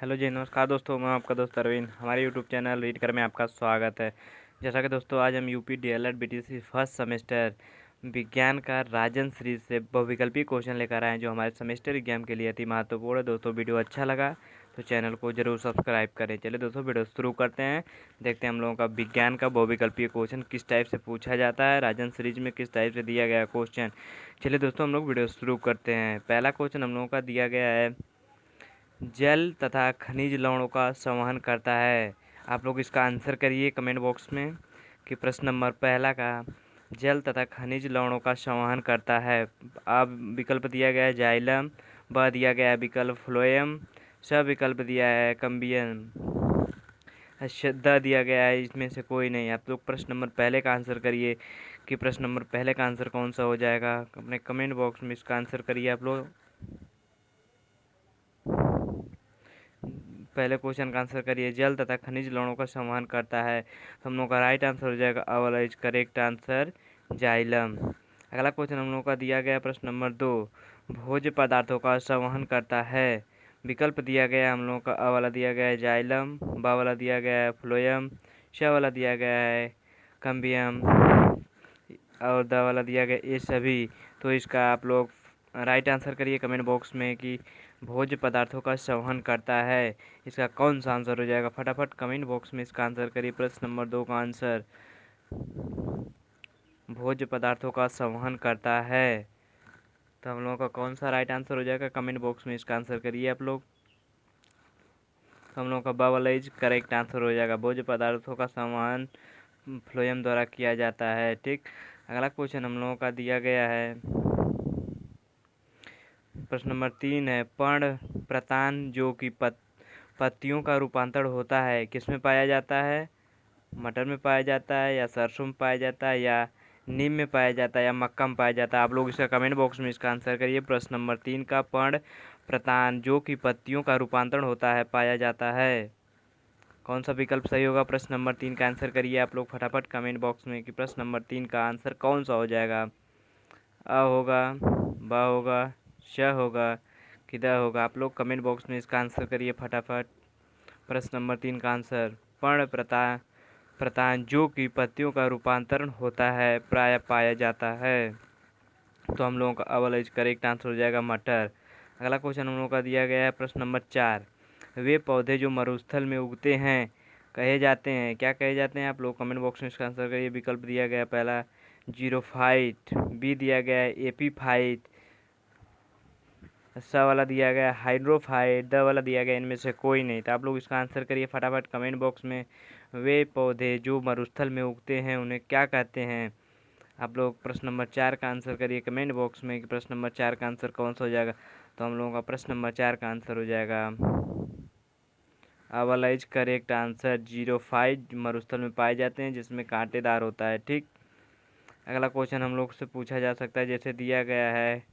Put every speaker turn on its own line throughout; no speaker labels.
Hello जी, नमस्कार दोस्तों। मैं आपका दोस्त अरविंद। हमारे यूट्यूब चैनल रीड कर में आपका स्वागत है। जैसा कि दोस्तों आज हम UP DElEd BTC first semester विज्ञान का राजन सीरीज से बहुविकल्पी क्वेश्चन लेकर आए हैं, जो हमारे सेमेस्टर एग्जाम के लिए अति महत्वपूर्ण है। दोस्तों वीडियो अच्छा लगा तो चैनल को जरूर सब्सक्राइब करें। चलिए दोस्तों वीडियो शुरू करते हैं। देखते हैं हम लोगों का विज्ञान का बहुविकल्पीय क्वेश्चन किस टाइप से पूछा जाता है, राजन सीरीज में किस टाइप से दिया गया क्वेश्चन। चलिए दोस्तों हम लोग वीडियो शुरू करते हैं। पहला क्वेश्चन हम लोगों का दिया गया है, जल तथा खनिज लवणों का संवहन करता है। आप लोग इसका आंसर करिए कमेंट बॉक्स में कि प्रश्न नंबर पहला का जल तथा खनिज लवणों का संवहन करता है। अब विकल्प दिया गया है जाइलम, ब दिया गया है विकल्प फ्लोएम, स विकल्प दिया है कम्बियम, द दिया गया है इसमें से कोई नहीं। आप लोग प्रश्न नंबर पहले का आंसर करिए कि प्रश्न नंबर पहले का आंसर कौन सा हो जाएगा। अपने कमेंट बॉक्स में इसका आंसर करिए आप लोग। पहले क्वेश्चन का आंसर करिए, जल तथा खनिज लवणों का संवहन करता है। तो हम लोग का राइट आंसर हो जाएगा अ वाला इज करेक्ट आंसर जाइलम। अगला क्वेश्चन हम लोग का दिया गया प्रश्न नंबर 2, भोज्य पदार्थों का संवहन करता है। विकल्प दिया गया हम लोग का अ वाला दिया गया है जाइलम, ब वाला दिया गया है फ्लोएम, श वाला दिया गया है कम्बियम और द वाला दिया गया ये सभी। तो इसका आप लोग राइट आंसर करिए कमेंट बॉक्स में कि भोज्य पदार्थों का संवहन करता है। इसका कौन सा आंसर हो जाएगा, फटाफट कमेंट बॉक्स में इसका आंसर करिए। प्रश्न नंबर 2 का आंसर भोज्य पदार्थों का संवहन करता है। तो हम लोगों का कौन सा राइट आंसर हो जाएगा, कमेंट बॉक्स में इसका आंसर करिए आप लोग। तो हम लोग का ब वाला इज करेक्ट आंसर हो जाएगा, भोज्य पदार्थों का संवहन फ्लोएम द्वारा किया जाता है। ठीक, अगला क्वेश्चन हम लोगों का दिया गया है, प्रश्न नंबर 3 है, पर्ण प्रतान जो कि पत्तियों का रूपांतरण होता है किसमें पाया जाता है। मटर में पाया जाता है या सरसों में पाया जाता है या नीम में पाया जाता है या मक्का में पाया जाता है। आप लोग इसका कमेंट बॉक्स में इसका आंसर करिए। प्रश्न नंबर 3 का पर्ण प्रतान जो कि पत्तियों का रूपांतरण होता है पाया जाता है, कौन सा विकल्प सही होगा। प्रश्न नंबर 3 का आंसर करिए आप लोग फटाफट कमेंट बॉक्स में कि प्रश्न नंबर 3 का आंसर कौन सा हो जाएगा। अ होगा, ब होगा, श होगा कि द होगा। आप लोग कमेंट बॉक्स में इसका आंसर करिए फटाफट। प्रश्न नंबर 3 का आंसर पर्ण प्रतान जो कि पत्तियों का रूपांतरण होता है प्राय पाया जाता है। तो हम लोगों का अ वाला करेक्ट आंसर हो जाएगा मटर। अगला क्वेश्चन हम लोगों का दिया गया है प्रश्न नंबर 4, वे पौधे जो मरुस्थल में उगते हैं कहे जाते हैं, क्या कहे जाते हैं। आप लोग कमेंट बॉक्स में इसका आंसर करिए। विकल्प दिया गया पहला जीरोफाइट, बी दिया गया है एपीफाइट, स वाला दिया गया हाइड्रोफाइट, द वाला दिया गया इनमें से कोई नहीं। तो आप लोग इसका आंसर करिए फटाफट कमेंट बॉक्स में, वे पौधे जो मरुस्थल में उगते हैं उन्हें क्या कहते हैं। आप लोग प्रश्न नंबर 4 का आंसर करिए कमेंट बॉक्स में कि प्रश्न नंबर 4 का आंसर कौन सा हो जाएगा। तो हम लोगों का प्रश्न नंबर 4 का आंसर हो जाएगा वाला इज करेक्ट आंसर जीरोफाइट, मरुस्थल में पाए जाते हैं जिसमें कांटेदार होता है। ठीक, अगला क्वेश्चन हम लोग से पूछा जा सकता है, जैसे दिया गया है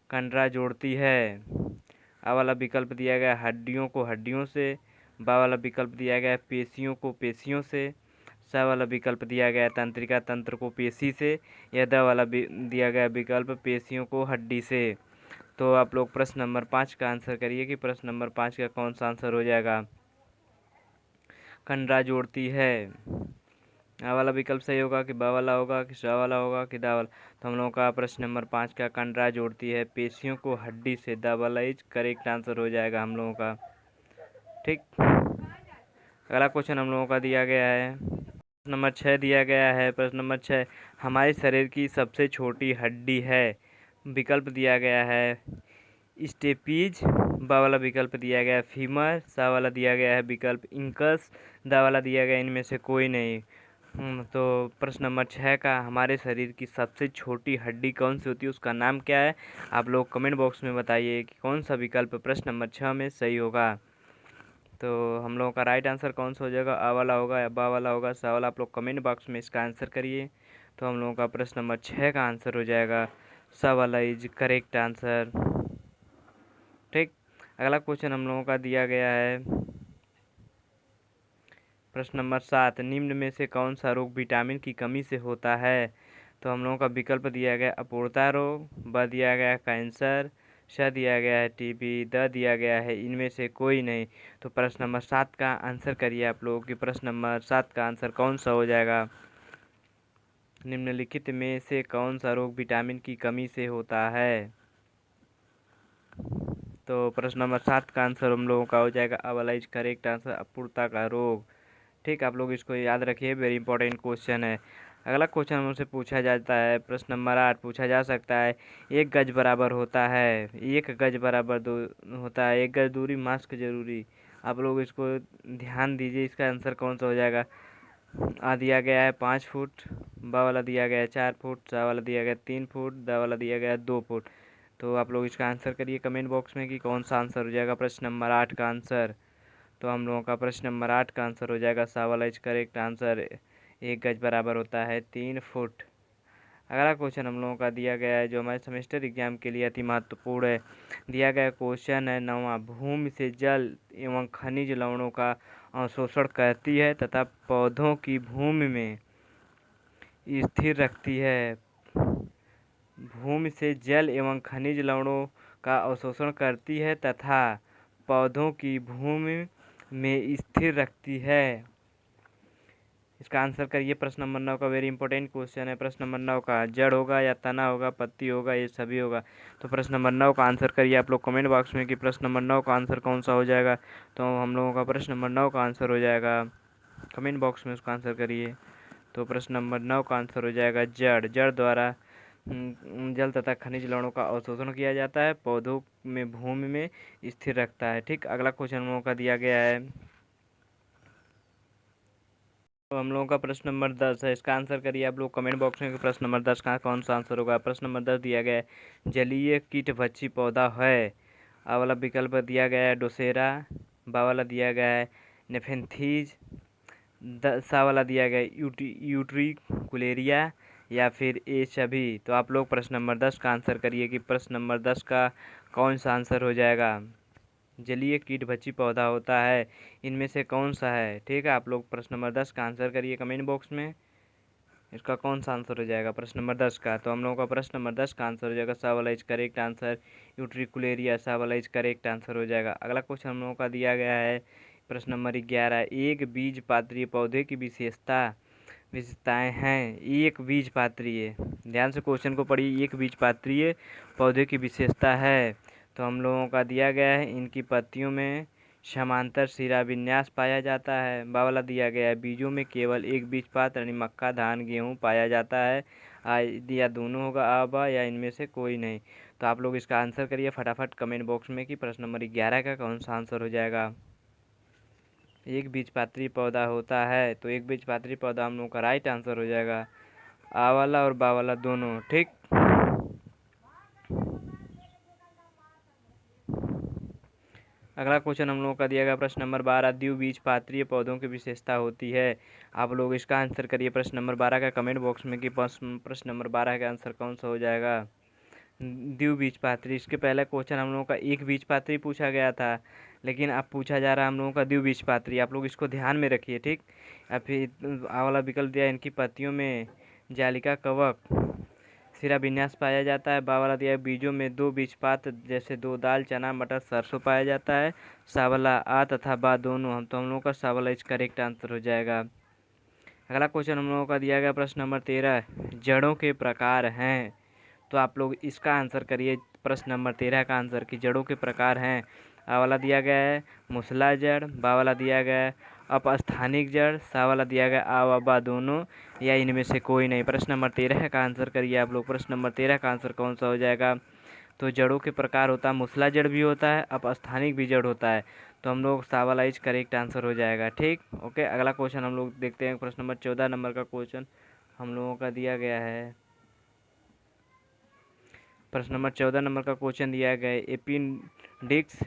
कंडरा जोड़ती है। आ वाला विकल्प दिया गया हड्डियों को हड्डियों से, बा वाला विकल्प दिया गया पेशियों को पेशियों से, स वाला विकल्प दिया गया तंत्रिका तंत्र को पेशी से, या द वाला दिया गया विकल्प पेशियों को हड्डी से। तो आप लोग प्रश्न नंबर 5 का आंसर करिए कि प्रश्न नंबर 5 का कौन सा आंसर हो जाएगा। कंडरा जोड़ती है, आ वाला विकल्प सही होगा कि बा वाला होगा कि स वाला होगा कि दा वाला। तो हम लोगों का प्रश्न नंबर 5 का कंडरा जोड़ती है पेशियों को हड्डी से, द वाला इज करेक्ट आंसर हो जाएगा हम लोगों का। ठीक, अगला क्वेश्चन हम लोगों का दिया गया है प्रश्न नंबर 6 दिया गया है। प्रश्न नंबर 6, हमारे शरीर की सबसे छोटी हड्डी है। विकल्प दिया गया है स्टेपीज, बा वाला विकल्प दिया गया है फीमर, सा वाला दिया गया है विकल्प इंकस, दा वाला दिया गया इनमें से कोई नहीं। तो प्रश्न नंबर 6 का हमारे शरीर की सबसे छोटी हड्डी कौन सी होती है, उसका नाम क्या है। आप लोग कमेंट बॉक्स में बताइए कि कौन सा विकल्प प्रश्न नंबर 6 में सही होगा। तो हम लोगों का राइट आंसर कौन सा हो जाएगा, आ वाला होगा या बा वाला होगा, सा वाला। आप लोग कमेंट बॉक्स में इसका आंसर करिए। तो हम लोगों का प्रश्न नंबर 6 का आंसर हो जाएगा सा वाला इज करेक्ट आंसर। ठीक, अगला क्वेश्चन हम लोगों का दिया गया है प्रश्न नंबर 7, निम्न में से कौन सा रोग विटामिन की कमी से होता है। तो हम लोगों का विकल्प दिया गया अपूर्णता रोग, ब दिया गया कैंसर, श दिया गया है टीबी, द दिया गया है इनमें से कोई नहीं। तो प्रश्न नंबर 7 का आंसर करिए आप लोग कि प्रश्न नंबर 7 का आंसर कौन सा हो जाएगा। निम्नलिखित में से कौन सा रोग विटामिन की कमी से होता है। तो प्रश्न नंबर 7 का आंसर हम लोगों का हो जाएगा अ इज करेक्ट आंसर, अपूर्णता का रोग। ठीक, आप लोग इसको याद रखिए, वेरी इंपॉर्टेंट क्वेश्चन है। अगला क्वेश्चन हमसे पूछा जाता है, प्रश्न नंबर 8 पूछा जा सकता है, एक गज बराबर होता है, एक गज बराबर दो होता है, एक गज दूरी मास्क जरूरी। आप लोग इसको ध्यान दीजिए, इसका आंसर कौन सा हो जाएगा। आ दिया गया है 5 फुट, बा वाला दिया गया है 4 फुट, सा वाला दिया गया है 3 फुट, दा वाला दिया गया है 2 फुट। तो आप लोग इसका आंसर करिए कमेंट बॉक्स में कि कौन सा आंसर हो जाएगा प्रश्न नंबर 8 का आंसर। तो हम लोगों का प्रश्न नंबर 8 का आंसर हो जाएगा सा वाला इज करेक्ट आंसर, एक गज बराबर होता है 3 फुट। अगला क्वेश्चन हम लोगों का दिया गया है जो हमारे सेमेस्टर एग्जाम के लिए अति महत्वपूर्ण है। दिया गया क्वेश्चन है 9वां, भूमि से जल एवं खनिज लवणों का अवशोषण करती है तथा पौधों की भूमि में स्थिर रखती है। भूमि से जल एवं खनिज लवणों का अवशोषण करती है तथा पौधों की भूमि में स्थिर रखती है। इसका आंसर करिए प्रश्न नंबर 9 का, वेरी इंपॉर्टेंट क्वेश्चन है। प्रश्न नंबर 9 का जड़ होगा या तना होगा, पत्ती होगा, ये सभी होगा। तो प्रश्न नंबर 9 का आंसर करिए आप लोग कमेंट बॉक्स में कि प्रश्न नंबर 9 का आंसर कौन सा हो जाएगा। तो हम लोगों का प्रश्न नंबर 9 का आंसर हो जाएगा, कमेंट बॉक्स में उसका आंसर करिए। तो प्रश्न नंबर 9 का आंसर हो जाएगा जड़। जड़ द्वारा जल तथा खनिज लवणों का अवशोषण किया जाता है, पौधों में भूमि में स्थिर रखता है। ठीक, अगला क्वेश्चन हम लोगों का दिया गया है, तो हम लोगों का प्रश्न नंबर 10 है। इसका आंसर करिए आप लोग कमेंट बॉक्स में कि प्रश्न नंबर 10 का कौन सा आंसर होगा। प्रश्न नंबर 10 दिया गया है जलीय कीटभक्षी पौधा है। आ वाला विकल्प दिया गया है डोसेरा, बा वाला दिया गया है नेफेंथीज, सा वाला दिया गया है यूट्रिकुलेरिया, या फिर ए सभी। तो आप लोग प्रश्न नंबर 10 का आंसर करिए कि प्रश्न नंबर 10 का कौन सा आंसर हो जाएगा। जलीय कीटभक्षी पौधा होता है, इनमें से कौन सा है। ठीक है, आप लोग प्रश्न नंबर 10 का आंसर करिए कमेंट बॉक्स में, इसका कौन सा आंसर हो जाएगा प्रश्न नंबर 10 का। तो हम लोगों का प्रश्न नंबर 10 का आंसर हो जाएगा सा वाला इज करेक्ट आंसर, यूट्रिकुलेरिया, सा वाला इज करेक्ट आंसर हो जाएगा। अगला क्वेश्चन हम लोगों का दिया गया है प्रश्न नंबर 11, एक बीज पात्रीय पौधे की विशेषताएं हैं। एक बीज पात्रीय, ध्यान से क्वेश्चन को पढ़िए, एक बीज पात्रीय पौधे की विशेषता है। तो हम लोगों का दिया गया है इनकी पत्तियों में समांतर शिरा विन्यास पाया जाता है। बा वाला दिया गया है बीजों में केवल एक बीज पात्र यानी मक्का, धान, गेहूँ पाया जाता है। या दोनों होगा आ बा, या इनमें से कोई नहीं। तो आप लोग इसका आंसर करिए फटाफट कमेंट बॉक्स में कि प्रश्न नंबर 11 का कौन सा आंसर हो जाएगा। एक बीजपात्री पौधा होता है, तो एक बीजपात्री पौधा हम लोग का राइट आंसर हो जाएगा, आ वाला और बा वाला दोनों। ठीक, अगला क्वेश्चन हम लोगों का दिया गया प्रश्न नंबर 12, द्विबीजपत्रीय पौधों की विशेषता होती है। आप लोग इसका आंसर करिए प्रश्न नंबर 12 का कमेंट बॉक्स में कि प्रश्न नंबर 12 का आंसर कौन सा हो जाएगा। द्विबीजपत्री, इसके पहले क्वेश्चन हम लोगों का एक बीजपत्री पूछा गया था, लेकिन अब पूछा जा रहा है हम लोगों का द्विबीजपत्री। आप लोग इसको ध्यान में रखिए। ठीक, अब फिर आ वाला विकल्प दिया इनकी पत्तियों में जालिका कवक सिरा विन्यास पाया जाता है। बा वाला दिया बीजों में दो बीजपात जैसे दो दाल, चना, मटर, सरसों पाया जाता है। सा वाला आ तथा बा दोनों, हम लोगों का सा वाला इस करेक्ट आंसर हो जाएगा। अगला क्वेश्चन हम लोगों का दिया गया प्रश्न नंबर 13, जड़ों के प्रकार हैं। तो आप लोग इसका आंसर करिए प्रश्न नंबर 13 का आंसर कि जड़ों के प्रकार हैं। आ वाला दिया गया है मूसला जड़, बा वाला दिया गया है अपस्थानिक जड़, सा वाला दिया गया आ व बा दोनों, या इनमें से कोई नहीं। प्रश्न नंबर 13 का आंसर करिए आप लोग, प्रश्न नंबर 13 का आंसर कौन सा हो जाएगा। तो जड़ों के प्रकार होता है मूसला जड़ भी होता है, अपस्थानिक भी जड़ होता है। तो हम लोग सा वाला इज करेक्ट आंसर हो जाएगा। ठीक, ओके, अगला क्वेश्चन हम लोग देखते हैं। प्रश्न नंबर 14 नंबर का क्वेश्चन हम लोगों का दिया गया है। प्रश्न नंबर 14 नंबर का क्वेश्चन दिया गया है एपेंडिक्स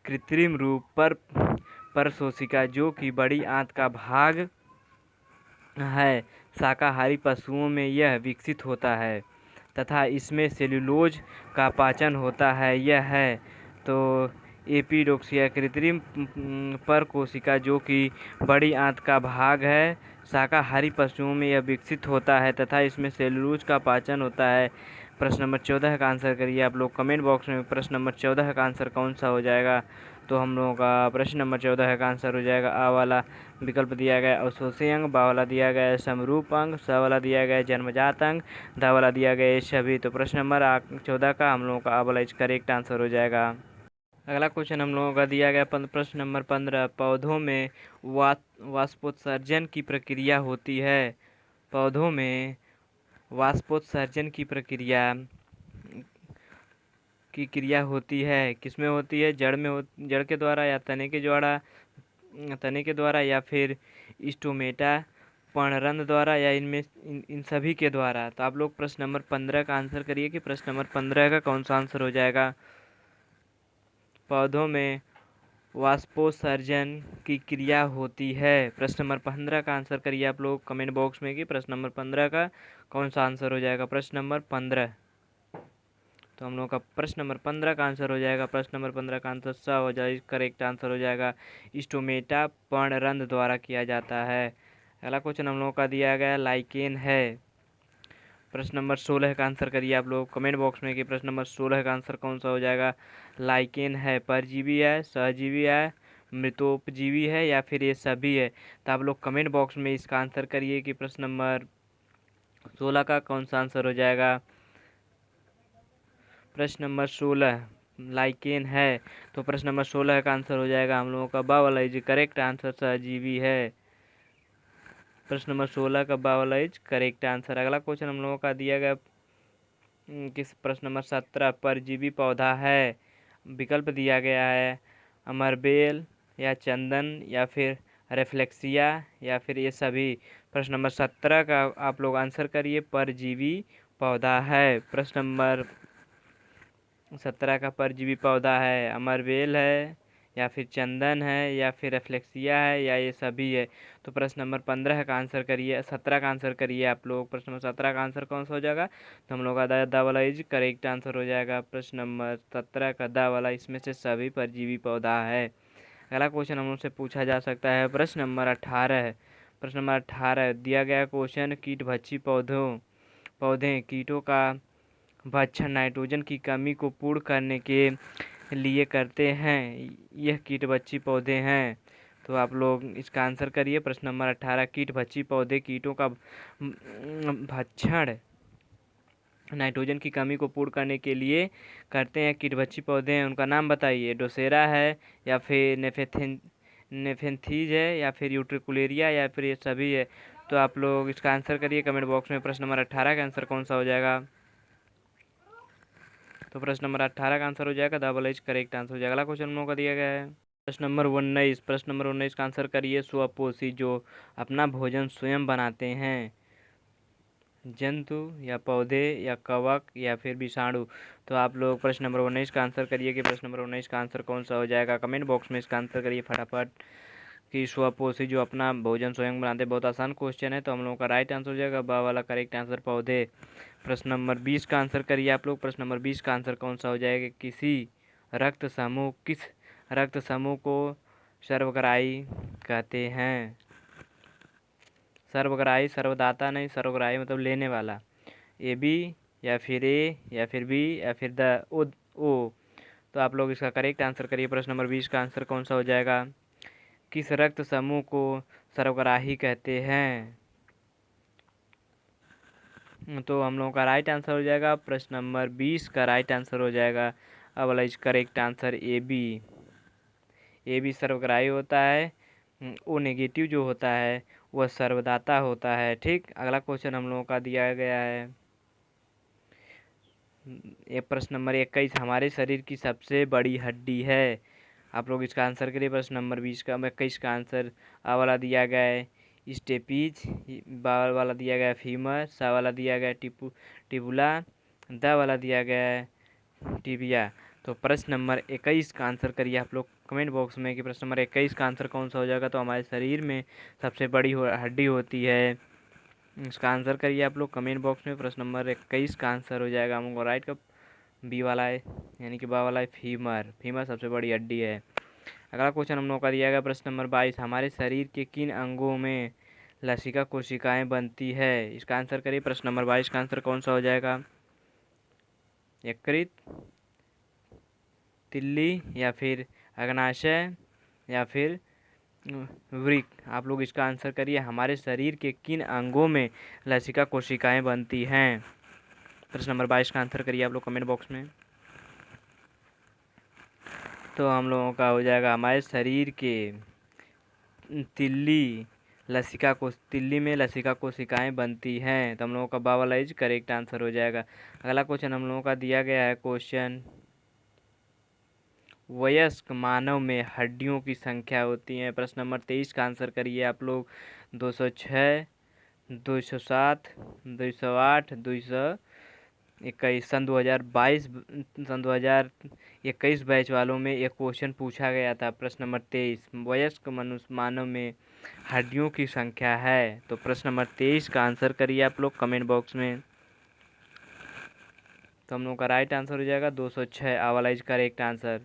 कृत्रिम रूप पर कोशिका जो कि बड़ी आंत का भाग है, शाकाहारी पशुओं में यह विकसित होता है तथा इसमें सेल्यूलोज का पाचन होता है। यह है तो एपिडोक्सिया कृत्रिम पर कोशिका जो कि बड़ी आंत का भाग है, शाकाहारी पशुओं में यह विकसित होता है तथा इसमें सेल्यूलोज का पाचन होता है। प्रश्न नंबर 14 का आंसर करिए आप लोग कमेंट बॉक्स में। प्रश्न नंबर 14 का आंसर कौन सा हो जाएगा? तो हम लोगों का प्रश्न नंबर 14 का आंसर हो जाएगा आ वाला विकल्प दिया गया अवशोषी अंग, बा वाला दिया गया है समरूप अंग, स वाला दिया गया है जन्मजात अंग, द वाला दिया गया है सभी। तो प्रश्न नंबर 14 का हम लोगों का आ वाला करेक्ट आंसर हो जाएगा। अगला क्वेश्चन हम लोगों का दिया गया प्रश्न नंबर 15, पौधों में वाष्पोत्सर्जन की प्रक्रिया होती है। पौधों में वाष्पोत्सर्जन की क्रिया होती है, किसमें होती है? जड़ में जड़ के द्वारा या तने के द्वारा या फिर स्टोमेटा पर्णरंध्र द्वारा या इनमें इन सभी के द्वारा। तो आप लोग प्रश्न नंबर 15 का आंसर करिए कि प्रश्न नंबर 15 का कौन सा आंसर हो जाएगा। पौधों में वाष्पोत्सर्जन की क्रिया होती है। प्रश्न नंबर 15 का आंसर करिए आप लोग कमेंट बॉक्स में कि प्रश्न नंबर 15 का कौन सा आंसर हो जाएगा। प्रश्न नंबर 15, तो हम लोग का प्रश्न नंबर 15 का आंसर हो जाएगा। प्रश्न नंबर 15 का आंसर स हो जाए, करेक्ट आंसर हो जाएगा स्टोमेटा पर्णरंध्र द्वारा किया जाता है। अगला क्वेश्चन हम लोग का दिया गया लाइकेन है। प्रश्न नंबर 16 का आंसर करिए आप लोग कमेंट बॉक्स में कि प्रश्न नंबर 16 का आंसर कौन सा हो जाएगा। लाइकेन है परजीवी है, सहजीवी है, मृतोपजीवी है या फिर ये सभी है। तो आप लोग कमेंट बॉक्स में इसका आंसर करिए कि प्रश्न नंबर 16 का कौन सा आंसर हो जाएगा। प्रश्न नंबर 16 लाइकेन है, तो प्रश्न नंबर 16 का आंसर हो जाएगा हम लोगों का बा वाला इज करेक्ट आंसर सहजीवी है। प्रश्न नंबर 16 का बा वाला इज करेक्ट आंसर। अगला क्वेश्चन हम लोगों का दिया गया किस प्रश्न नंबर 17 परजीवी पौधा है। विकल्प दिया गया है अमरबेल या चंदन या फिर रेफ्लेक्सिया या फिर ये सभी। प्रश्न नंबर 17 का आप लोग आंसर करिए परजीवी पौधा है। प्रश्न नंबर 17 का परजीवी पौधा है अमरबेल है या फिर चंदन है या फिर रेफ्लेक्सिया है या ये सभी है। तो प्रश्न नंबर 15 का आंसर करिए, 17 का आंसर करिए आप लोग। प्रश्न नंबर 17 का आंसर कौन सा हो जाएगा? तो हम लोग का द वाला इज करेक्ट आंसर हो जाएगा। प्रश्न नंबर 17 का द वाला इसमें से सभी परजीवी पौधा है। अगला क्वेश्चन हम लोग से पूछा जा सकता है प्रश्न नंबर 18। प्रश्न नंबर 18 दिया गया क्वेश्चन कीटभक्षी पौधे कीटों का भक्षण नाइट्रोजन की कमी को पूर्ण करने के लिए करते हैं, यह कीटभक्षी पौधे हैं। तो आप लोग इसका आंसर करिए। प्रश्न नंबर 18 कीटभक्षी पौधे कीटों का भक्षण नाइट्रोजन की कमी को पूर्ण करने के लिए करते हैं, कीटभक्षी पौधे हैं, उनका नाम बताइए। डोसेरा है या फिर नेफेंथीज है या फिर यूट्रिकुलेरिया या फिर ये सभी है। तो आप लोग इसका आंसर करिए कमेंट बॉक्स में। प्रश्न नंबर 18 का आंसर कौन सा हो जाएगा? तो प्रश्न नंबर 18 का आंसर हो जाएगा डबल एच करेक्ट आंसर हो जाएगा। अगला क्वेश्चन हम लोगों का दिया गया है प्रश्न नंबर 19। प्रश्न नंबर 19 का आंसर करिए स्वपोषी जो अपना भोजन स्वयं बनाते हैं, जंतु या पौधे या कवक या फिर विषाणु। तो आप लोग प्रश्न नंबर 19 का आंसर करिए कि प्रश्न नंबर 19 का आंसर कौन सा हो जाएगा। कमेंट बॉक्स में इसका आंसर करिए फटाफट कि स्वपोषी जो अपना भोजन स्वयं बनाते हैं। बहुत आसान क्वेश्चन है, तो हम लोगों का राइट आंसर हो जाएगा बा वाला करेक्ट आंसर पौधे। प्रश्न नंबर 20 का आंसर करिए आप लोग। प्रश्न नंबर 20 का आंसर कौन सा हो जाएगा? किस रक्त समूह को सर्वग्राही कहते हैं? सर्वग्राही, सर्वदाता नहीं, सर्वग्राही मतलब लेने वाला। ए बी या फिर ए या फिर बी या फिर द ओ। तो आप लोग इसका करेक्ट आंसर करिए। प्रश्न नंबर 20 का आंसर कौन सा हो जाएगा? किस रक्त समूह को सर्वग्राही कहते हैं? तो हम लोगों का राइट आंसर हो जाएगा प्रश्न नंबर 20 का राइट आंसर हो जाएगा अब वाला is correct answer A B सर्वग्राही होता है। ओ नेगेटिव जो होता है वह सर्वदाता होता है। ठीक, अगला क्वेश्चन हम लोगों का दिया गया है ये प्रश्न नंबर 21 हमारे शरीर की सबसे बड़ी हड्डी है। आप लोग इसका आंसर करिए। प्रश्न नंबर 20 का 21 का आंसर आ वाला दिया गया है स्टेपीज, बा वाला दिया गया है फीमर, सा वाला दिया गया है टिबुला, द वाला दिया गया है टिबिया। तो प्रश्न नंबर 21 का आंसर करिए आप लोग कमेंट बॉक्स में कि प्रश्न नंबर 21 का आंसर कौन सा हो जाएगा। तो हमारे शरीर में सबसे बड़ी हड्डी होती है, इसका आंसर करिए आप लोग कमेंट बॉक्स में। प्रश्न नंबर 21 का आंसर हो जाएगा हमको राइट का बी वाला है यानी कि बा वाला है फीमर सबसे बड़ी हड्डी है। अगला क्वेश्चन हम लोग का दिया गया प्रश्न नंबर 22 हमारे शरीर के किन अंगों में लसिका कोशिकाएं बनती है? इसका आंसर करिए। प्रश्न नंबर 22 का आंसर कौन सा हो जाएगा? यकृत, तिल्ली या फिर अग्नाशय या फिर वृक्क। आप लोग इसका आंसर करिए। हमारे शरीर के किन अंगों में लसिका कोशिकाएं बनती हैं? प्रश्न नंबर 22 का आंसर करिए आप लोग कमेंट बॉक्स में। तो हम लोगों का हो जाएगा हमारे शरीर के तिल्ली में लसिका कोशिकाएं बनती हैं। तो हम लोगों का बा वाला इज करेक्ट आंसर हो जाएगा। अगला क्वेश्चन हम लोगों का दिया गया है क्वेश्चन, वयस्क मानव में हड्डियों की संख्या होती है। प्रश्न नंबर 23 का आंसर करिए आप लोग। 206, 207, 208, 221। सन 2021 बैच वालों में एक क्वेश्चन पूछा गया था। प्रश्न नंबर 23 वयस्क मनुष्य मानव में हड्डियों की संख्या है। तो प्रश्न नंबर 23 का आंसर करिए आप लोग कमेंट बॉक्स में। तो हम लोग का राइट आंसर हो जाएगा 206, आ वाला इज करेक्ट आंसर।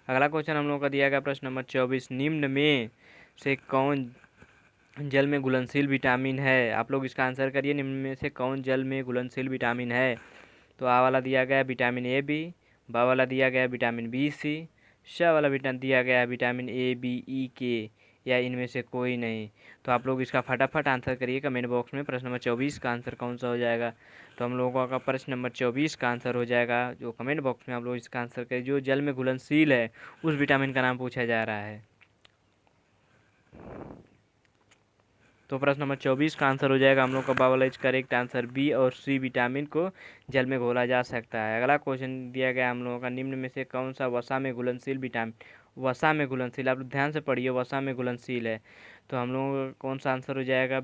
अगला क्वेश्चन हम लोग का दिया गया प्रश्न नंबर 24, निम्न में से कौन जल में घुलनशील विटामिन है? आप लोग इसका आंसर करिए। निम्न में से कौन जल में घुलनशील विटामिन है? तो आ वाला दिया गया विटामिन ए बी, बा वाला दिया गया विटामिन बी सी, श वाला दिया गया विटामिन ए बी ई के, या इनमें से कोई नहीं। तो आप लोग इसका फटाफट आंसर करिए कमेंट बॉक्स में। प्रश्न नंबर 24 का आंसर कौन सा हो जाएगा? तो हम लोगों का प्रश्न नंबर 24 का आंसर हो जाएगा, जो कमेंट बॉक्स में आप लोग इसका आंसर करिए, जो जल में घुलनशील है उस विटामिन का नाम पूछा जा रहा है। तो प्रश्न नंबर 24 का आंसर हो जाएगा हम लोग का बा वाला इज करेक्ट आंसर, बी और सी विटामिन को जल में घोला जा सकता है। अगला क्वेश्चन दिया गया हम लोगों का, निम्न में से कौन सा वसा में घुलनशील विटामिन, वसा में घुलनशील, आप लोग ध्यान से पढ़िए, वसा में घुलनशील है। तो हम लोगों का कौन सा आंसर हो जाएगा?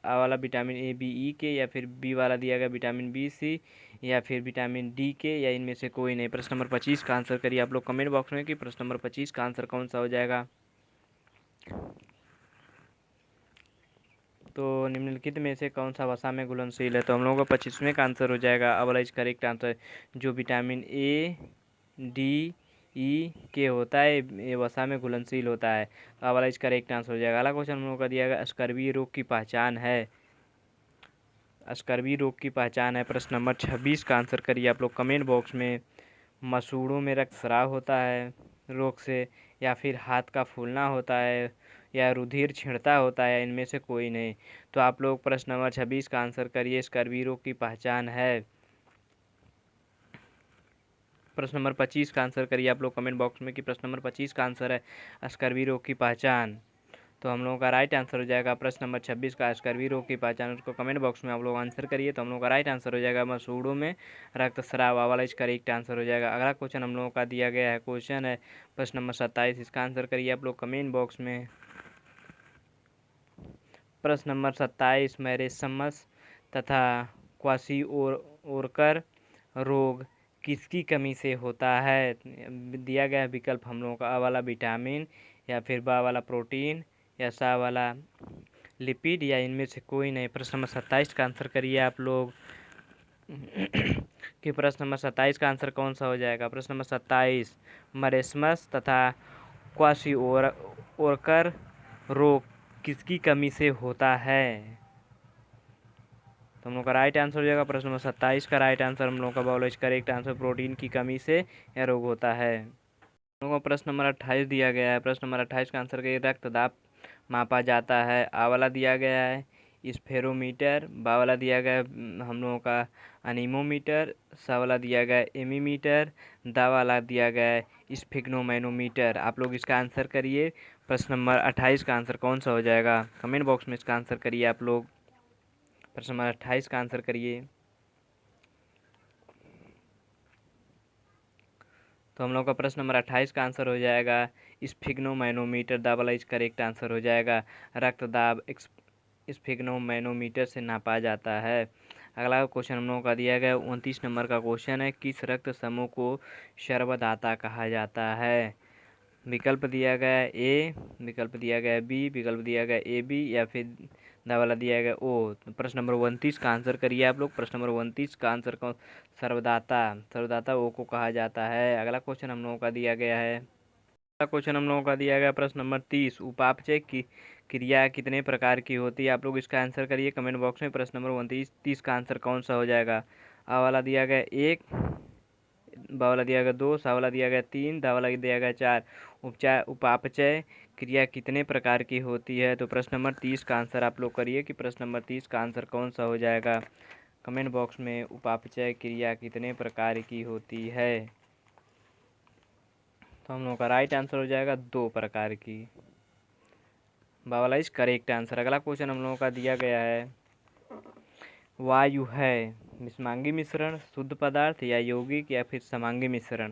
आ वाला विटामिन ए बी ई के, या फिर बी वाला दिया गया विटामिन बी सी, या फिर विटामिन डी के, या इनमें से कोई नहीं। प्रश्न नंबर 25 का आंसर करिए आप लोग कमेंट बॉक्स में कि प्रश्न नंबर 25 का आंसर कौन सा हो जाएगा। तो निम्नलिखित में से कौन सा वसा में घुलनशील है? तो हम लोगों का 25वें का आंसर हो जाएगा अब इज करेक्ट आंसर, जो विटामिन ए डी ई के होता है ये वसा में घुलनशील होता है। तो अब इज करेक्ट आंसर हो जाएगा। अगला क्वेश्चन हम लोगों का दिया गया, स्कर्वी रोग की पहचान है। स्कर्वी रोग की पहचान है। प्रश्न नंबर 26 का आंसर करिए आप लोग कमेंट बॉक्स में। मसूड़ों में रक्तस्राव होता है रोग से, या फिर हाथ का फूलना होता है, या रुधिर छिड़ता होता है, इनमें से कोई नहीं। तो आप लोग प्रश्न नंबर 26 का आंसर करिए, स्कर्वी रोग की पहचान है। प्रश्न नंबर 25 का आंसर करिए आप लोग कमेंट बॉक्स में कि प्रश्न नंबर 25 का आंसर है स्कर्वी रोग की पहचान। तो हम लोगों का राइट आंसर हो जाएगा प्रश्न नंबर 26 का स्कर्वी रोग की पहचान, उसको कमेंट बॉक्स में आप लोग आंसर करिए। तो हम लोग का राइट आंसर हो जाएगा मसूड़ों में रक्तस्राव वाला इसका करेक्ट आंसर हो जाएगा। अगला क्वेश्चन हम लोगों का दिया गया है, क्वेश्चन है प्रश्न नंबर 27, इसका आंसर करिए आप लोग कमेंट बॉक्स में। प्रश्न नंबर 27, मेरेस्मस तथा क्वाशिओरकर रोग किसकी कमी से होता है? दिया गया विकल्प हम लोगों का, आ वाला विटामिन, या फिर बा वाला प्रोटीन, या सा वाला लिपिड, या इनमें से कोई नहीं। प्रश्न नंबर 27 का आंसर करिए आप लोग कि प्रश्न नंबर 27 का आंसर कौन सा हो जाएगा। प्रश्न नंबर 27, मरेस्मस तथा क्वाशिओरकर रोग किसकी कमी से होता है? तो हम लोग का राइट आंसर हो जाएगा प्रश्न नंबर 27 का राइट आंसर हम लोग का बायोलॉजी करेक्ट आंसर, प्रोटीन की कमी से यह रोग होता है। हम लोगों को प्रश्न नंबर 28 दिया गया है। प्रश्न नंबर 28 का आंसर करिए, रक्तदाब मापा जाता है। आ वाला दिया गया है स्फेरोमीटर, बा वाला दिया गया हम लोगों का अनीमोमीटर, सा वाला दिया गया एमीमीटर, दा वाला दिया गया है स्फिग्नोमैनोमीटर। आप लोग इसका आंसर करिए। प्रश्न नंबर 28 का आंसर कौन सा हो जाएगा? कमेंट बॉक्स में इसका आंसर करिए आप लोग। प्रश्न नंबर 28 का आंसर करिए। तो हम लोग का प्रश्न नंबर 28 का आंसर हो जाएगा स्फिग्नोमैनोमीटर, दा वाला इस करेक्ट आंसर हो जाएगा। रक्तदाब स्फिग्नोमैनोमीटर से नापा जाता है। अगला क्वेश्चन हम लोगों का दिया गया 29 नंबर का क्वेश्चन है, किस रक्त समूह को सर्वदाता कहा जाता है? विकल्प दिया गया ए, विकल्प दिया गया बी, विकल्प दिया गया ए बी, या फिर दा वाला दिया गया ओ। तो प्रश्न नंबर 29 का आंसर करिए आप लोग। प्रश्न नंबर 29 का आंसर कौन? सर्वदाता, सर्वदाता ओ को कहा जाता है। अगला क्वेश्चन हम लोगों का दिया गया है, अगला क्वेश्चन हम लोगों का दिया गया प्रश्न नंबर 30, उपापचय की क्रिया कितने प्रकार की होती है? आप लोग इसका आंसर करिए कमेंट बॉक्स में। प्रश्न नंबर 29 30 का आंसर कौन सा हो जाएगा? आ वाला दिया गया 1, बा वाला दिया गया 2, सा वाला दिया गया 3, दा वाला दिया गया 4। उपापचय क्रिया कितने प्रकार की होती है? तो प्रश्न नंबर 30 का आंसर आप लोग करिए कि प्रश्न नंबर 30 का आंसर कौन सा हो जाएगा। कमेंट बॉक्स में उपापचय क्रिया कितने प्रकार की होती है? तो हम लोगों का राइट आंसर हो जाएगा 2 प्रकार की। बा वाला इज करेक्ट आंसर। अगला क्वेश्चन हम लोगों का दिया गया है, वायु है विषमांगी मिश्रण, शुद्ध पदार्थ या यौगिक या फिर समांगी मिश्रण?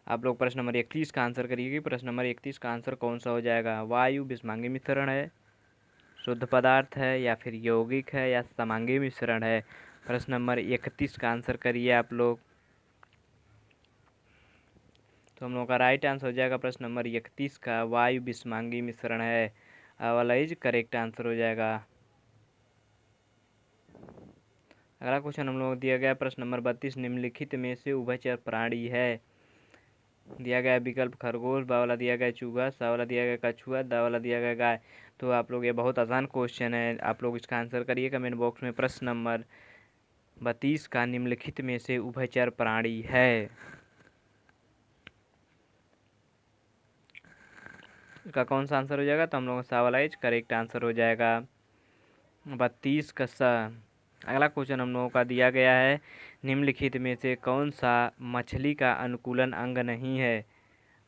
आप लोग प्रश्न नंबर 31 का आंसर करिए कि प्रश्न नंबर 31 का आंसर कौन सा हो जाएगा। वायु विषमांगी मिश्रण है, शुद्ध पदार्थ है या फिर यौगिक है या समांगी मिश्रण है? प्रश्न नंबर 31 का आंसर करिए आप लोग। तो हम लोगों का राइट आंसर हो जाएगा प्रश्न नंबर 31 का वायु विषमांगी मिश्रण है। वाला इज करेक्ट आंसर हो जाएगा। अगला क्वेश्चन हम लोग को दिया गया प्रश्न नंबर 32, निम्नलिखित में से उभयचर प्राणी है? दिया गया विकल्प खरगोश, बा वाला दिया गया चूहा, सा वाला दिया गया कछुआ, दा वाला दिया गया गाय। तो आप लोग, ये बहुत आसान क्वेश्चन है, आप लोग इसका आंसर करिए कमेंट बॉक्स में। प्रश्न नंबर 32 का निम्नलिखित में से उभयचर प्राणी है? इसका कौन सा आंसर हो जाएगा? तो हम लोग सा वाला इज करेक्ट आंसर हो जाएगा 32 का सा। अगला क्वेश्चन हम लोगों का दिया गया है, निम्नलिखित में से कौन सा मछली का अनुकूलन अंग नहीं है?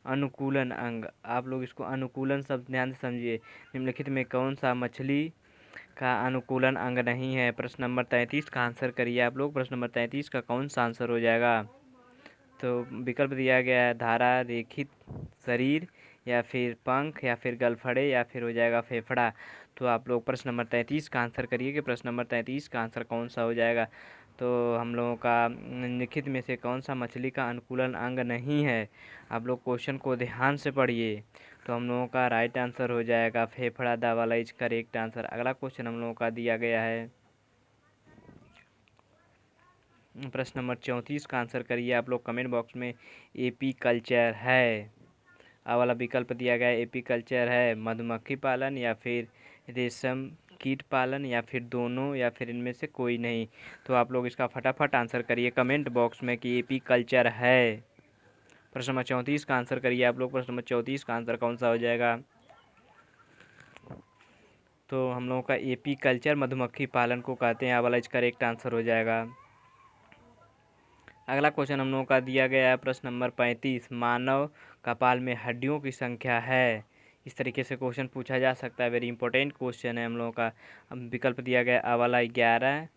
अनुकूलन अंग, आप लोग इसको अनुकूलन शब्द ध्यान से समझिए। निम्नलिखित में कौन सा मछली का अनुकूलन अंग नहीं है? प्रश्न नंबर 33 का आंसर करिए आप लोग। प्रश्न नंबर 33 का कौन सा आंसर हो जाएगा? तो विकल्प दिया गया है धारा रेखित शरीर या फिर पंख या फिर गलफड़े या फिर हो जाएगा फेफड़ा। तो आप लोग प्रश्न नंबर 33 का आंसर करिए कि प्रश्न नंबर 33 का आंसर कौन सा हो जाएगा। तो हम लोगों का निम्नलिखित में से कौन सा मछली का अनुकूलन अंग नहीं है? आप लोग क्वेश्चन को ध्यान से पढ़िए। तो हम लोगों का राइट आंसर हो जाएगा फेफड़ा, दा वाला इज करेक्ट आंसर। अगला क्वेश्चन हम लोगों का दिया गया है, प्रश्न नंबर 34 का आंसर करिए आप लोग कमेंट बॉक्स में। एपी कल्चर है, आ वाला विकल्प दिया गया है एपी कल्चर है मधुमक्खी पालन या फिर रेशम कीट पालन या फिर दोनों या फिर इनमें से कोई नहीं? तो आप लोग इसका फटाफट आंसर करिए कमेंट बॉक्स में कि एपी कल्चर है। प्रश्न नंबर 34 का आंसर करिए आप लोग। प्रश्न नंबर 34 का आंसर कौन सा हो जाएगा? तो हम लोगों का एपी कल्चर मधुमक्खी पालन को कहते हैं, आ वाला इज करेक्ट आंसर हो जाएगा। अगला क्वेश्चन हम लोगों का दिया गया है प्रश्न नंबर 35, मानव कपाल में हड्डियों की संख्या है? इस तरीके से क्वेश्चन पूछा जा सकता है, वेरी इंपॉर्टेंट क्वेश्चन है हम लोगों का। विकल्प दिया गया आ वाला 11,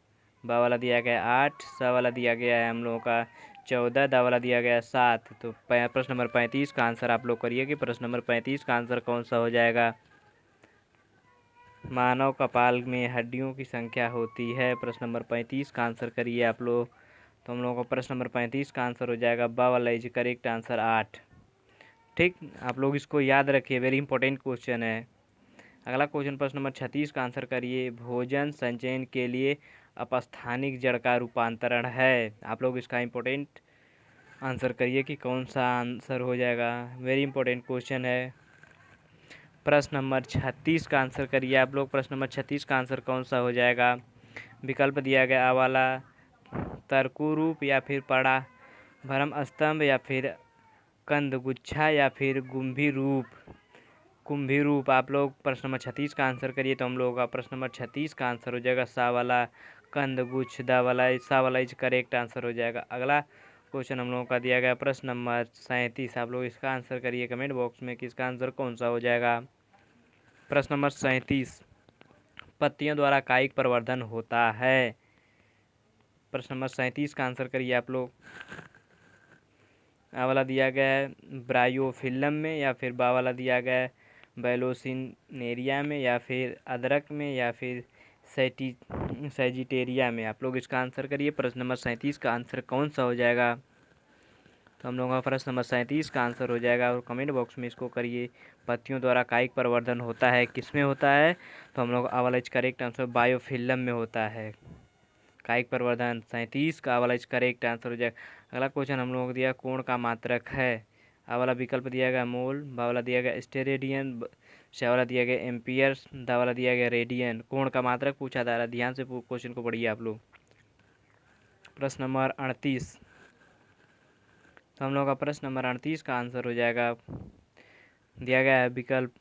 बा वाला दिया गया 8, सा वाला दिया गया है हम लोगों का 14, दा वाला दिया गया 7। तो प्रश्न नंबर 35 का आंसर आप लोग करिए कि प्रश्न नंबर 35 का आंसर कौन सा हो जाएगा। मानव कपाल में हड्डियों की संख्या होती है, प्रश्न नंबर 35 का आंसर करिए आप लोग। तो हम लोगों का प्रश्न नंबर 35 का आंसर हो जाएगा बा वाला इज करेक्ट आंसर 8। ठीक, आप लोग इसको याद रखिए, वेरी इंपॉर्टेंट क्वेश्चन है। अगला क्वेश्चन प्रश्न नंबर 36 का आंसर करिए, भोजन संचयन के लिए अपस्थानिक जड़ का रूपांतरण है? आप लोग इसका इंपॉर्टेंट आंसर करिए कि कौन सा आंसर हो जाएगा, वेरी इंपॉर्टेंट क्वेश्चन है। प्रश्न नंबर 36 का आंसर करिए आप लोग। प्रश्न नंबर 36 का आंसर कौन सा हो जाएगा? विकल्प दिया गया वाला तरकु रूप या फिर पड़ा भ्रम स्तंभ या फिर कंदगुच्छा या फिर कुंभी रूप। आप लोग प्रश्न नंबर 36 का आंसर करिए। तो हम लोगों का प्रश्न नंबर 36 का आंसर हो जाएगा सा वाला कंदगुच्छ, दा वाला सा वाला इज करेक्ट आंसर हो जाएगा। अगला क्वेश्चन हम लोगों का दिया गया प्रश्न नंबर 37, आप लोग इसका आंसर करिए कमेंट बॉक्स में कि इसका आंसर कौन सा हो जाएगा। प्रश्न नंबर 37, पत्तियों द्वारा कायिक प्रवर्धन होता है? प्रश्न नंबर 37 का आंसर करिए आप लोग। आ वाला दिया गया है ब्रायोफिल्म में या फिर बा वाला दिया गया है बैलोसिनेरिया में या फिर अदरक में या फिर सैजिटेरिया में? आप लोग इसका आंसर करिए। प्रश्न नंबर 37 का आंसर कौन सा हो जाएगा? तो हम लोगों का प्रश्न नंबर 37 का आंसर हो जाएगा और कमेंट बॉक्स में इसको करिए, पत्तियों द्वारा कायिक प्रवर्धन होता है, किसमें होता है? तो हम लोग आ वाला इज करेक्ट आंसर बायोफिल्म में होता है कायिक प्रवर्धन। 37 का वाला इज करेक्ट आंसर हो जाएगा। अगला क्वेश्चन हम लोगों को दिया कोण का मात्रक है? आ वाला विकल्प दिया गया मोल, बा वाला दिया गया स्टेरेडियन, सा वाला दिया गया एम्पियर, दा वाला दिया गया रेडियन। कोण का मात्रक पूछा जा रहा है, ध्यान से क्वेश्चन को पढ़िए आप लोग। प्रश्न नंबर 38। तो हम लोग का प्रश्न नंबर 38 का आंसर हो जाएगा, दिया गया है विकल्प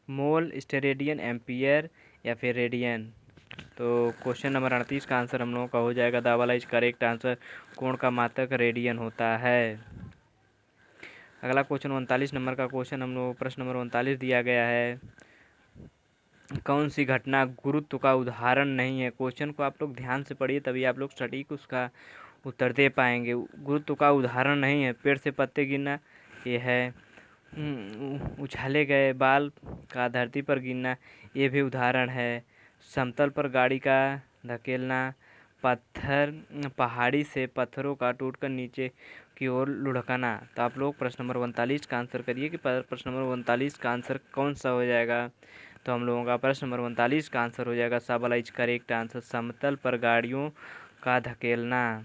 मोल, स्टेरेडियन, एम्पियर या फिर रेडियन। तो क्वेश्चन नंबर 38 का आंसर हम लोगों का हो जाएगा, द वाला इज करेक्ट आंसर, कोण का मात्रक रेडियन होता है। अगला क्वेश्चन 39 नंबर का क्वेश्चन हम लोग प्रश्न नंबर 39 दिया गया है, कौन सी घटना गुरुत्व का उदाहरण नहीं है। क्वेश्चन को आप लोग ध्यान से पढ़िए, तभी आप लोग सटीक उसका उत्तर दे पाएंगे। गुरुत्व का उदाहरण नहीं है, पेड़ से पत्ते गिरना ये है, उछाले गए बाल का धरती पर गिरना ये भी उदाहरण है, समतल पर गाड़ी का धकेलना, पहाड़ी से पत्थरों का टूटकर नीचे की ओर लुढ़कना। तो आप लोग प्रश्न नंबर 39 का आंसर करिए कि प्रश्न नंबर 39 का आंसर कौन सा हो जाएगा। तो हम लोगों का प्रश्न नंबर 39 का आंसर हो जाएगा, सा वाला इज करेक्ट आंसर, समतल पर गाड़ियों का धकेलना।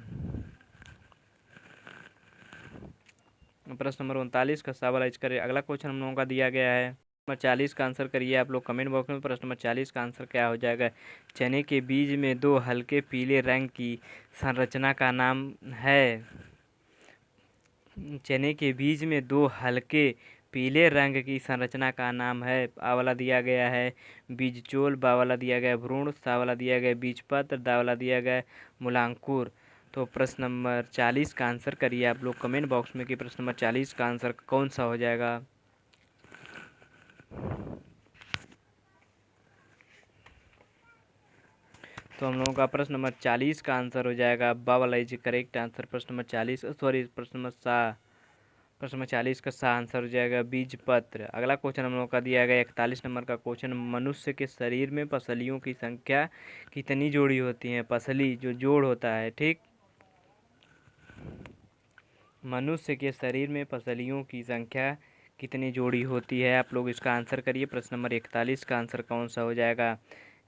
प्रश्न नंबर 39 का सा वाला इज करेक्ट। अगला क्वेश्चन हम लोगों का दिया गया है, नंबर 40 का आंसर करिए आप लोग कमेंट बॉक्स में। प्रश्न नंबर 40 का आंसर क्या हो जाएगा। चने के बीज में दो हल्के पीले रंग की संरचना का नाम है। चने के बीज में दो हल्के पीले रंग की संरचना का नाम है। आ वाला दिया गया है बीजचोल, बा वाला दिया गया भ्रूण, सा वाला दिया गया बीजपत्र, दा वाला दिया गया मूलांकुर। तो प्रश्न नंबर 40 का आंसर करिए आप लोग कमेंट बॉक्स में कि प्रश्न नंबर 40 का आंसर कौन सा हो जाएगा। तो हम लोगों का प्रश्न नंबर 40 का आंसर हो जाएगा, बा वाला इज करेक्ट आंसर। प्रश्न नंबर 40 प्रश्न नंबर 40 का सा आंसर हो जाएगा बीजपत्र। अगला क्वेश्चन हम लोग का दिया गया 41 नंबर का क्वेश्चन, मनुष्य के शरीर में पसलियों की संख्या कितनी जोड़ी होती है। पसली जो जोड़ होता है, ठीक, मनुष्य के शरीर में पसलियों की संख्या कितनी जोड़ी होती है। आप लोग इसका आंसर करिए। प्रश्न नंबर 41 का आंसर कौन सा हो जाएगा।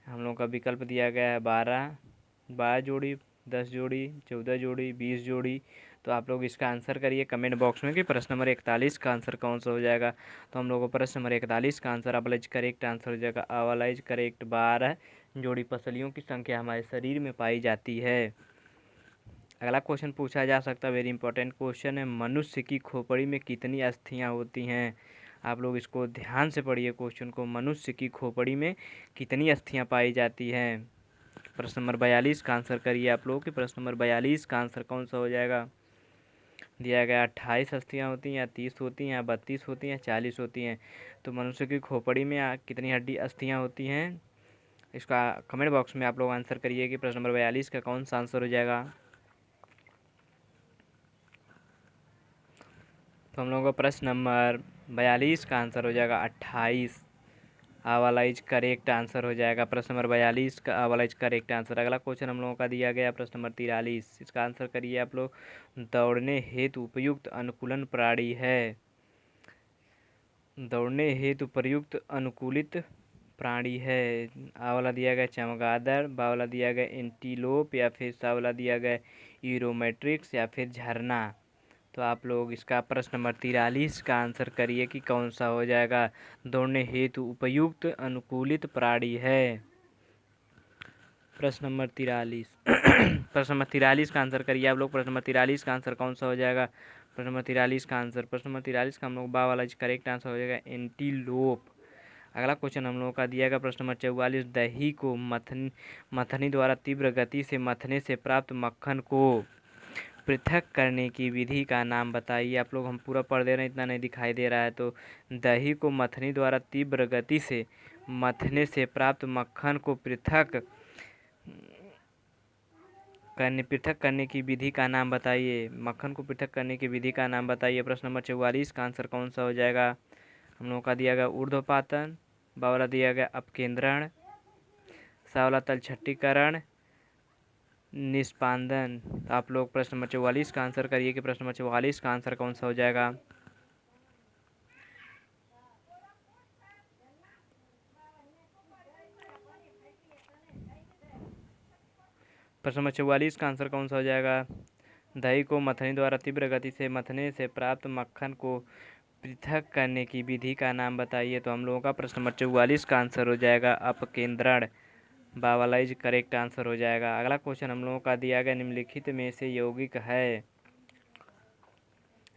हम लोग का विकल्प दिया गया है 12 जोड़ी, 10 जोड़ी, 14 जोड़ी, 20 जोड़ी। तो आप लोग इसका आंसर करिए कमेंट बॉक्स में कि प्रश्न नंबर 41 का आंसर कौन सा हो जाएगा। तो हम लोग को प्रश्न नंबर 41 का आंसर वाला इज करेक्ट आंसर हो जाएगा, आ वाला इज करेक्ट, 12 जोड़ी पसलियों की संख्या हमारे शरीर में पाई जाती है। अगला क्वेश्चन पूछा जा सकता है, वेरी इंपॉर्टेंट क्वेश्चन है, मनुष्य की खोपड़ी में कितनी अस्थियां होती हैं। आप लोग इसको ध्यान से पढ़िए क्वेश्चन को, मनुष्य की खोपड़ी में कितनी अस्थियां पाई जाती हैं। प्रश्न नंबर 42 का आंसर करिए आप लोग कि प्रश्न नंबर 42 का आंसर कौन सा हो जाएगा। दिया गया 28 अस्थियां होती हैं, या 30 होती हैं, या 32 होती हैं, 40 होती हैं। तो मनुष्य की खोपड़ी में कितनी हड्डी अस्थियां होती हैं, इसका कमेंट बॉक्स में आप लोग आंसर करिए कि प्रश्न नंबर 42 का कौन सा आंसर हो जाएगा। तो हम लोगों का प्रश्न नंबर 42 का आंसर हो जाएगा 28, आ वाला इज करेक्ट आंसर हो जाएगा। प्रश्न नंबर 42 का आ वाला इज करेक्ट आंसर। अगला क्वेश्चन हम लोगों का दिया गया प्रश्न नंबर 43, इसका आंसर करिए आप लोग। दौड़ने हेतु उपयुक्त अनुकूलन प्राणी है। दौड़ने हेतु प्रयुक्त अनुकूलित प्राणी है। आ वाला दिया गया चमगादड़, बा वाला दिया गया एंटीलोप, या फिर सा वाला दिया गया यूरोमेट्रिक्स, या फिर झरना। तो आप लोग इसका प्रश्न नंबर 43 का आंसर करिए कि कौन सा हो जाएगा। दौड़ने हेतु उपयुक्त अनुकूलित प्राणी है। प्रश्न नंबर 43 प्रश्न नंबर 43 का आंसर करिए आप लोग। प्रश्न नंबर 43 का आंसर कौन सा हो जाएगा। प्रश्न नंबर 43 का आंसर, प्रश्न नंबर 43 का हम लोग बा वाला करेक्ट आंसर हो जाएगा एंटीलोप। अगला क्वेश्चन हम लोगों का दिया गया प्रश्न नंबर 44, दही को मथनी द्वारा तीव्र गति से मथने से प्राप्त मक्खन को पृथक करने की विधि का नाम बताइए। आप लोग हम पूरा पढ़ दे रहे हैं, इतना नहीं दिखाई दे रहा है। तो दही को मथनी द्वारा तीव्र गति से मथने से प्राप्त मक्खन को पृथक करने की विधि का नाम बताइए। मक्खन को पृथक करने की विधि का नाम बताइए। प्रश्न नंबर 44 का आंसर कौन सा हो जाएगा। हम लोगों का दिया गया ऊर्ध्वपातन, बावला दिया गया अपकेंद्रण, सावला तलछट्टीकरण, निष्पादन। आप लोग प्रश्न नंबर 44 का आंसर करिए कि प्रश्न नंबर 44 का आंसर कौन सा हो जाएगा। प्रश्न नंबर 44 का आंसर कौन सा हो जाएगा। दही को मथनी द्वारा तीव्र गति से मथने से प्राप्त मक्खन को पृथक करने की विधि का नाम बताइए। तो हम लोगों का प्रश्न नंबर 44 का आंसर हो जाएगा अपकेंद्रण। बा वाला इज करेक्ट आंसर हो जाएगा। अगला क्वेश्चन हम लोगों का दिया गया, निम्नलिखित में से यौगिक है,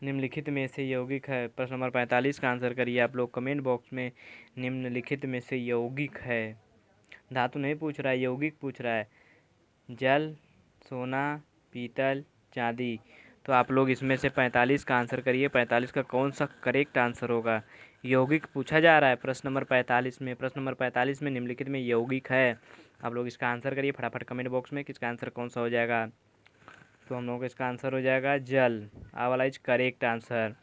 निम्नलिखित में से यौगिक है। प्रश्न नंबर 45 का आंसर करिए आप लोग कमेंट बॉक्स में। निम्नलिखित में से यौगिक है, धातु नहीं पूछ रहा है, यौगिक पूछ रहा है। जल, सोना, पीतल, चांदी। तो आप लोग इसमें से 45 का आंसर करिए। 45 का कौन सा करेक्ट आंसर होगा? यौगिक पूछा जा रहा है प्रश्न नंबर 45 में। प्रश्न नंबर 45 में निम्नलिखित में यौगिक है। आप लोग इसका आंसर करिए फटाफट कमेंट बॉक्स में, किसका आंसर कौन सा हो जाएगा। तो हम लोगों का इसका आंसर हो जाएगा जल। आ वाला इज करेक्ट आंसर।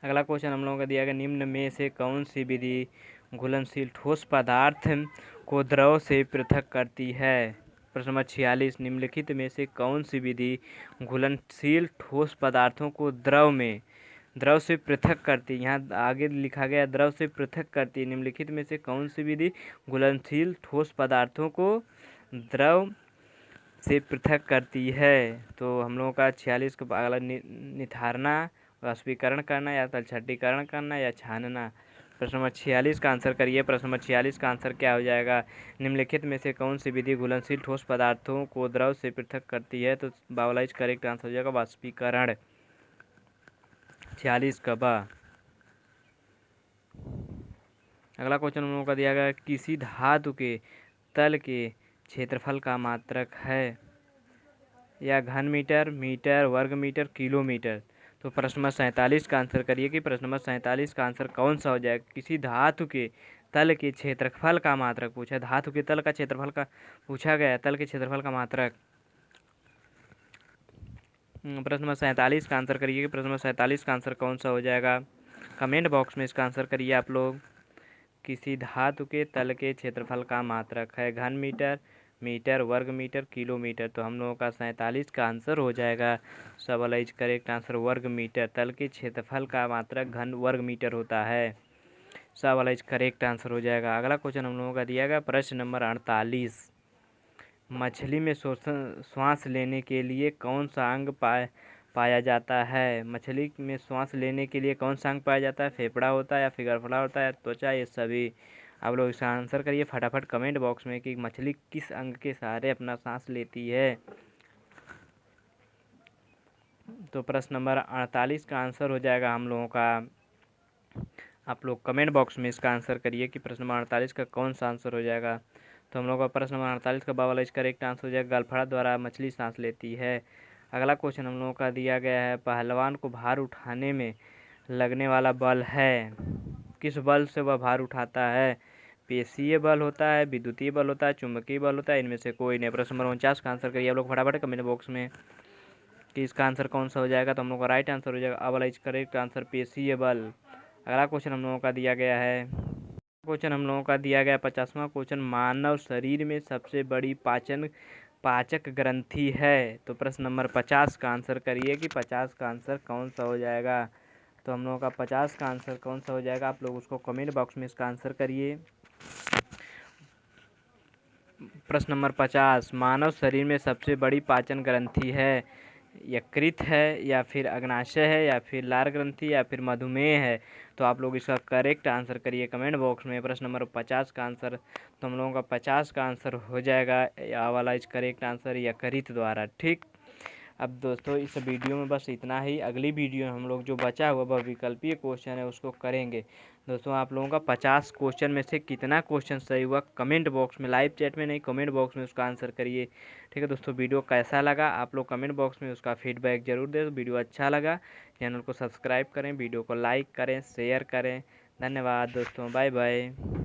अगला क्वेश्चन हम लोगों का दिया गया, निम्न में से कौन सी विधि घुलनशील ठोस पदार्थ को द्रव से पृथक करती है? प्रश्न नंबर 46, निम्नलिखित में से कौन सी विधि घुलनशील ठोस पदार्थों को द्रव से पृथक करती है? यहाँ आगे लिखा गया द्रव से पृथक करती है। निम्नलिखित में से कौन सी विधि घुलनशील ठोस पदार्थों को द्रव से पृथक करती है? तो हम लोगों का 46 का अगला निथारना, वाष्पीकरण करना, या तलछटीकरण करना, या छानना। प्रश्न नंबर 46 का आंसर करिए। प्रश्न नंबर 46 का आंसर क्या हो जाएगा? निम्नलिखित में से कौन सी विधि घुलनशील ठोस पदार्थों को द्रव से पृथक करती है? तो बावला इज करेक्ट आंसर हो जाएगा वाष्पीकरण। 46 का बा। अगला क्वेश्चन हम लोगों का दिया गया, किसी धातु के तल के क्षेत्रफल का मात्रक है, या घन मीटर, मीटर, वर्ग मीटर, किलोमीटर। तो प्रश्न नंबर 47 का आंसर करिए कि प्रश्न नंबर 47 का आंसर कौन सा हो जाएगा? किसी धातु के तल के क्षेत्रफल का मात्रक पूछा, धातु के तल का क्षेत्रफल का पूछा गया, तल के क्षेत्रफल का मात्रक। प्रश्न नंबर 47 का आंसर करिए कि प्रश्न नंबर 47 का आंसर कौन सा हो जाएगा। कमेंट बॉक्स में इसका आंसर करिए आप लोग। किसी धातु के तल के क्षेत्रफल का मात्रक है, घन मीटर, मीटर, वर्ग मीटर, किलोमीटर। तो हम लोगों का 47 का आंसर हो जाएगा सब वाला इज करेक्ट आंसर वर्ग मीटर। तल के क्षेत्रफल का मात्रक घन वर्ग मीटर होता है। सब वाला इज करेक्ट आंसर हो जाएगा। अगला क्वेश्चन हम लोगों का दिया गया प्रश्न नंबर 48, मछली में श्वास लेने के लिए कौन सा अंग पाया जाता है? मछली में श्वास लेने के लिए कौन सा अंग पाया जाता है? फेफड़ा होता है, या फिर गलफड़ा होता है, या त्वचा, ये सभी। आप लोग इसका आंसर करिए फटाफट कमेंट बॉक्स में कि मछली किस अंग के सहारे अपना सांस लेती है। तो प्रश्न नंबर 48 का आंसर हो जाएगा हम लोगों का, आप लोग कमेंट बॉक्स में इसका आंसर करिए कि प्रश्न नंबर 48 का कौन सा आंसर हो जाएगा। तो हम लोग का प्रश्न नंबर 48 का बा वाला इस करेक्ट आंसर हो जाएगा, गलफड़ा द्वारा मछली सांस लेती है। अगला क्वेश्चन हम लोगों का दिया गया है, पहलवान को भार उठाने में लगने वाला बल है, किस बल से वह भार उठाता है? पेशीय बल होता है, विद्युतीय बल होता है, चुंबकीय बल होता है, इनमें से कोई नहीं। प्रश्न नंबर 49 का आंसर करिए आप लोग फटाफट कमेंट बॉक्स में कि इसका आंसर कौन सा हो जाएगा। तो हम लोग का राइट आंसर हो जाएगा, अब वाला इज करेक्ट आंसर पेशीय बल। अगला क्वेश्चन हम लोगों का दिया गया है, क्वेश्चन हम लोगों का दिया गया 50वां क्वेश्चन, मानव शरीर में सबसे बड़ी पाचक ग्रंथि है। तो प्रश्न नंबर 50 का आंसर करिए कि 50 का आंसर कौन सा हो जाएगा। तो हम लोगों का 50 का आंसर कौन सा हो जाएगा, आप लोग उसको कमेंट बॉक्स में इसका आंसर करिए। प्रश्न नंबर 50, मानव शरीर में सबसे बड़ी पाचन ग्रंथि है, यकृत है, या फिर अग्नाशय है, या फिर लार ग्रंथि, या फिर मधुमेह है। तो आप लोग इसका करेक्ट आंसर करिए कमेंट बॉक्स में। प्रश्न नंबर 50 का आंसर, तो हम लोगों का 50 का आंसर हो जाएगा या वाला इज करेक्ट आंसर यकृत द्वारा। ठीक, अब दोस्तों इस वीडियो में बस इतना ही। अगली वीडियो में हम लोग जो बचा हुआ वह विकल्पीय क्वेश्चन है उसको करेंगे। दोस्तों आप लोगों का 50 क्वेश्चन में से कितना क्वेश्चन सही हुआ कमेंट बॉक्स में, लाइव चैट में नहीं, कमेंट बॉक्स में उसका आंसर करिए। ठीक है दोस्तों, वीडियो कैसा लगा आप लोग कमेंट बॉक्स में उसका फीडबैक जरूर दें। वीडियो अच्छा लगा चैनल को सब्सक्राइब करें, वीडियो को लाइक करें, शेयर करें। धन्यवाद दोस्तों, बाय बाय।